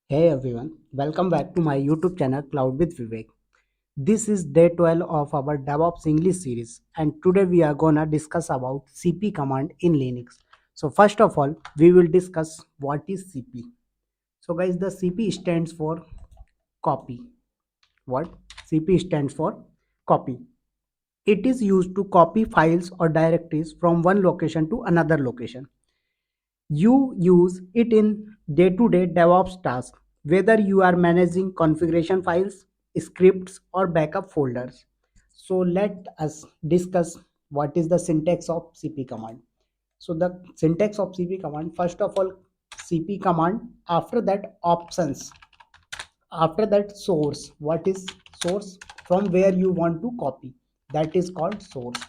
Hey everyone, welcome back to my YouTube channel Cloud with Vivek. This is day 12 of our DevOps English series and today we are gonna discuss about CP command in Linux. So first of all, we will discuss what is CP. So guys, the CP stands for copy. What? CP stands for copy. It is used to copy files or directories from one location to another location. You use it in day-to-day DevOps tasks, whether you are managing configuration files, scripts, or backup folders. So let us discuss what is the syntax of CP command. So the syntax of CP command, first of all, CP command, after that options, after that source. What is source? From where you want to copy, that is called source.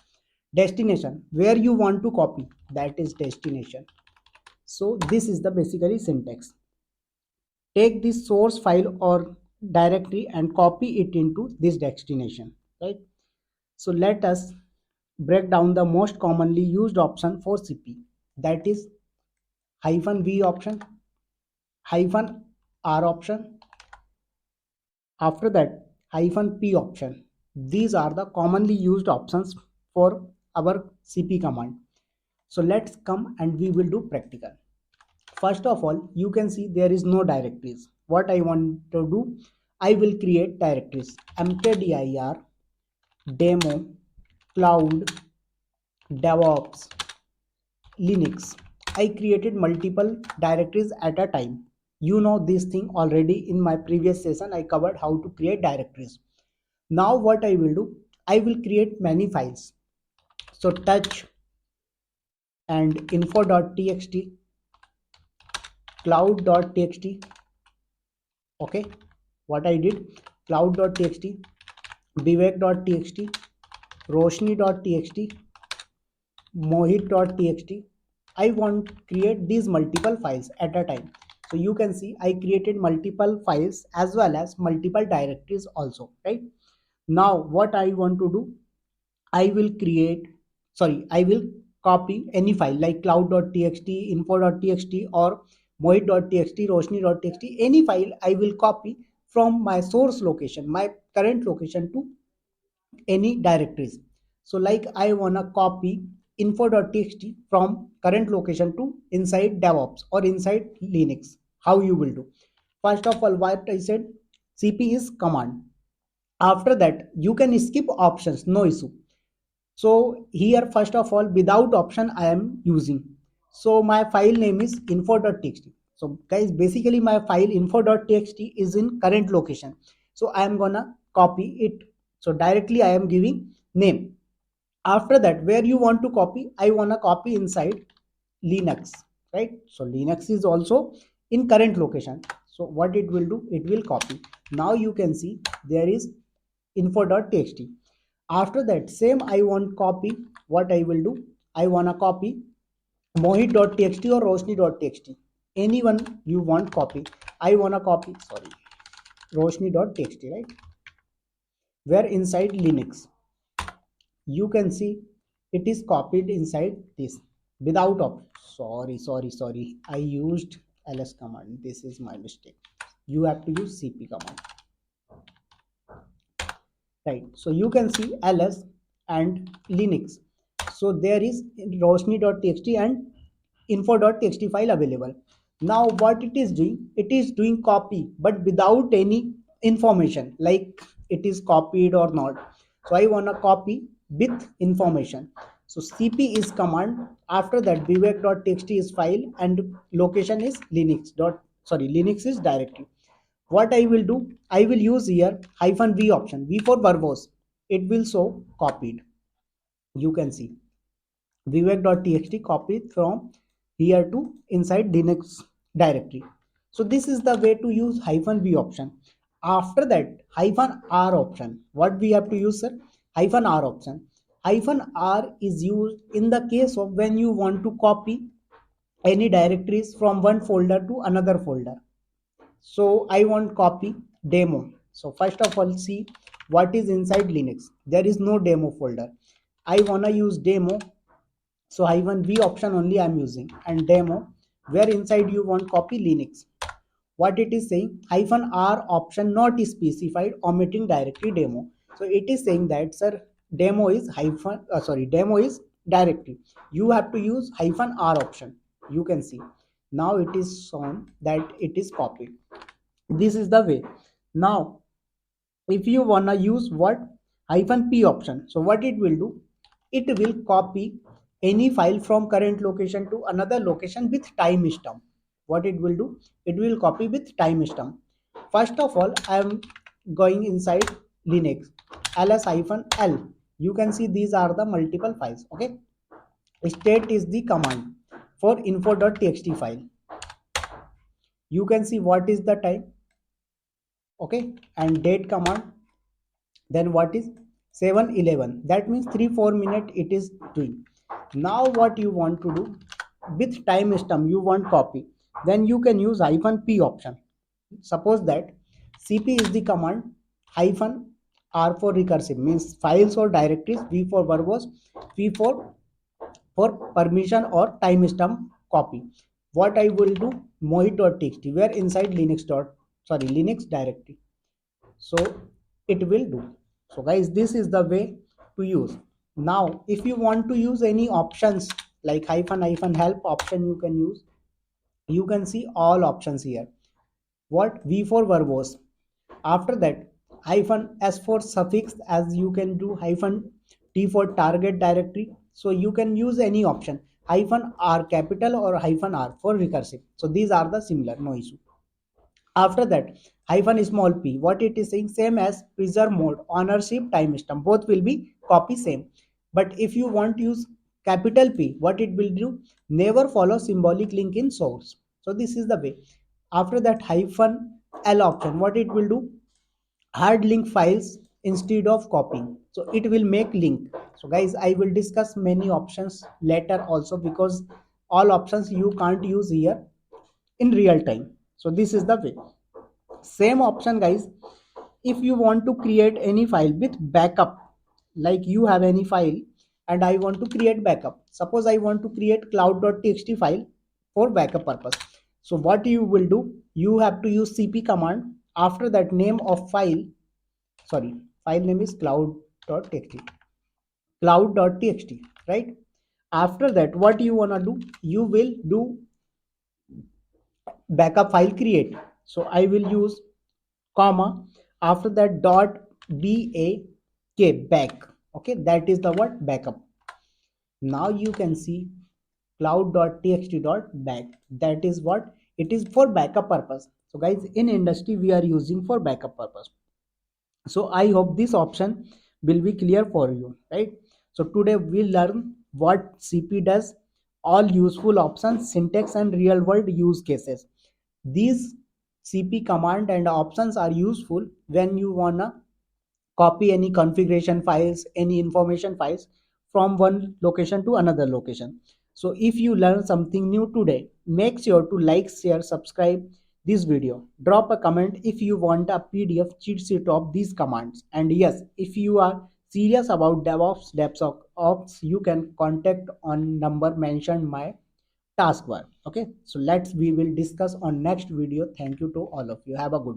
Destination, where you want to copy, that is destination. So this is the basically syntax. Take this source file or directory and copy it into this destination, right? So let us break down the most commonly used option for CP, that is -v option, -r option, after that -p option. These are the commonly used options for our CP command. So let's come and we will do practical. First of all, you can see there is no directories. What I want to do, I will create directories mkdir, demo, cloud, DevOps, Linux. I created multiple directories at a time. You know this thing already. In my previous session I covered how to create directories. Now what I will do, I will create many files. So touch and info.txt, cloud.txt. Okay, what I did, cloud.txt, vivek.txt, roshni.txt, mohit.txt. I want to create these multiple files at a time. So you can see I created multiple files as well as multiple directories also, right? Now what I want to do, I will create, I will copy any file like cloud.txt, info.txt, or mohit.txt, roshni.txt. Any file I will copy from my source location, my current location, to any directories. So like I wanna copy info.txt from current location to inside DevOps or inside Linux. How you will do? First of all, what I said, CP is command. After that, you can skip options, no issue. So here, first of all, without option I am using. So my file name is info.txt. So guys, basically my file info.txt is in current location. So I am gonna copy it. So directly I am giving name. After that, where you want to copy, I wanna copy inside Linux, right? So Linux is also in current location. So what it will do, it will copy. Now you can see there is info.txt. After that, same I want copy. What I will do, I wanna copy mohit.txt or roshni.txt. Anyone you want copy. I wanna copy, roshni.txt, right? Where inside Linux, you can see it is copied inside this without sorry, I used ls command. This is my mistake. You have to use cp command, right? So you can see ls and Linux. So there is roshni.txt and info.txt file available. Now what it is doing, it is doing copy but without any information like it is copied or not. So I want to copy with information. So cp is command. After that, vivek.txt is file and location is Linux is directory. What I will do, I will use here -v option, v for verbose. It will show copied. You can see vivek.txt copied from here to inside Linux directory. So this is the way to use -v option. After that, -r option. What we have to use, sir? -r option. -r is used in the case of when you want to copy any directories from one folder to another folder. So I want copy demo. So first of all, see what is inside Linux. There is no demo folder. I wanna use demo. So -v option only I'm using and demo, where inside you want copy Linux. what it is saying, hyphen r option not specified omitting directory demo. So it is saying that sir, demo is demo is directory, you have to use hyphen r option. You can see now it is shown that it is copied. This is the way. Now if you wanna use what hyphen p option, so what it will do, it will copy any file from current location to another location with timestamp. What it will do, it will copy with timestamp. First of all, I am going inside Linux, ls hyphen l. You can see these are the multiple files. Okay, state is the command for info.txt file. You can see what is the time. Okay, and date command, then what is 7:11, that means 3-4 minute it is doing. Now what you want to do, with timestamp you want copy, then you can use hyphen p option. Suppose that cp is the command, hyphen r for recursive means files or directories, v for verbose, p for permission or timestamp copy. What I will do, mohit.txt where inside linux directory, so it will do. So guys, this is the way to use. Now if you want to use any options like hyphen help option, you can use. You can see all options here. What, v for verbose, after that hyphen s for suffix, as you can do hyphen t for target directory. So you can use any option, hyphen r capital or hyphen r for recursive. So these are the similar, no issue. After that hyphen small p, what it is saying, same as preserve mode, ownership, timestamp, both will be copy same. But if you want to use capital P, what it will do, never follow symbolic link in source. So this is the way. After that hyphen l option, what it will do, hard link files instead of copying, so it will make link. So guys, I will discuss many options later also, because all options you can't use here in real time. So this is the way. Same option guys, if you want to create any file with backup, like you have any file and I want to create backup, suppose I want to create cloud.txt file for backup purpose. So what you will do, you have to use cp command, after that name of file, sorry, file name is cloud.txt, right? After that what you want to do, you will do backup file create. So I will use comma, after that dot back. Okay, that is the word backup. Now you can see cloud.txt.back, that is what it is, for backup purpose. So guys, in industry we are using for backup purpose. So I hope this option will be clear for you, right? So today we learn what cp does, all useful options, syntax and real world use cases. These cp command and options are useful when you wanna copy any configuration files, any information files from one location to another location. So if you learn something new today, make sure to like, share, subscribe this video. Drop a comment if you want a PDF cheat sheet of these commands. And yes, if you are serious about DevOps, you can contact on number mentioned my taskbar. Okay, so we will discuss on next video. Thank you to all of you. Have a good